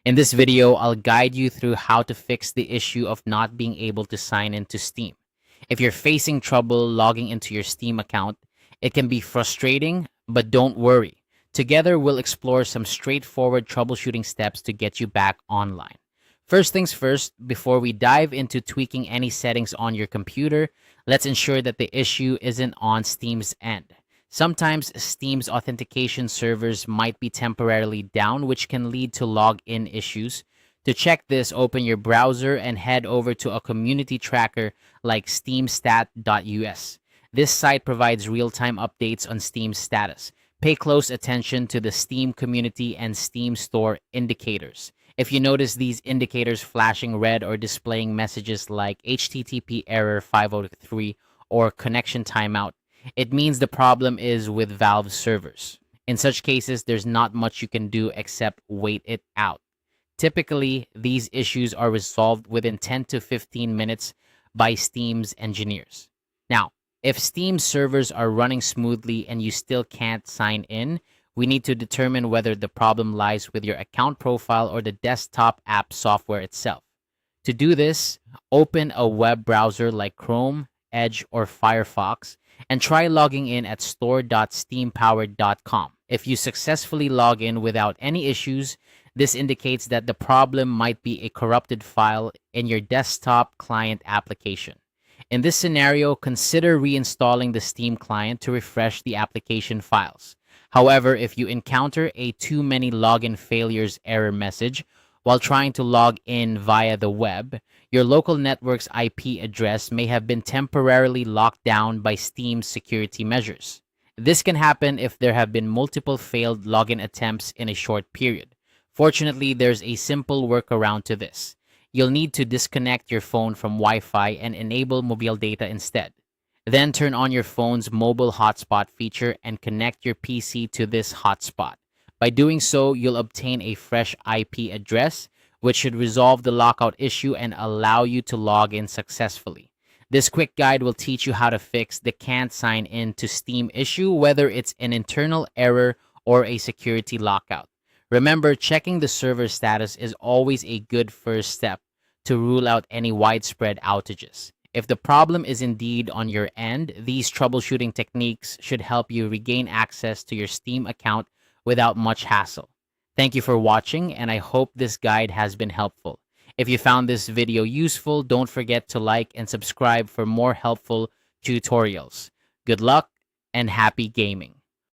In this video, I'll guide you through how to fix the issue of not being able to sign into Steam. If you're facing trouble logging into your Steam account, it can be frustrating, but don't worry. Together, we'll explore some straightforward troubleshooting steps to get you back online. First things first, before we dive into tweaking any settings on your computer, let's ensure that the issue isn't on Steam's end. Sometimes Steam's authentication servers might be temporarily down, which can lead to login issues. To check this, open your browser and head over to a community tracker like steamstat.us. This site provides real-time updates on Steam's status. Pay close attention to the Steam community and Steam store indicators. If you notice these indicators flashing red or displaying messages like HTTP error 503 or connection timeout, it means the problem is with Valve servers. In such cases, there's not much you can do except wait it out. Typically, these issues are resolved within 10 to 15 minutes by Steam's engineers. Now, if Steam servers are running smoothly and you still can't sign in, we need to determine whether the problem lies with your account profile or the desktop app software itself. To do this, open a web browser like Chrome, Edge, or Firefox and try logging in at store.steampowered.com. If you successfully log in without any issues, this indicates that the problem might be a corrupted file in your desktop client application. In this scenario, consider reinstalling the Steam client to refresh the application files. However, if you encounter a too many login failures error message while trying to log in via the web, your local network's IP address may have been temporarily locked down by Steam's security measures. This can happen if there have been multiple failed login attempts in a short period. Fortunately, there's a simple workaround to this. You'll need to disconnect your phone from Wi-Fi and enable mobile data instead. Then turn on your phone's mobile hotspot feature and connect your PC to this hotspot. By doing so, you'll obtain a fresh IP address, which should resolve the lockout issue and allow you to log in successfully. This quick guide will teach you how to fix the can't sign in to Steam issue, whether it's an internal error or a security lockout. Remember, checking the server status is always a good first step to rule out any widespread outages. If the problem is indeed on your end, these troubleshooting techniques should help you regain access to your Steam account without much hassle. Thank you for watching, and I hope this guide has been helpful. If you found this video useful, don't forget to like and subscribe for more helpful tutorials. Good luck and happy gaming!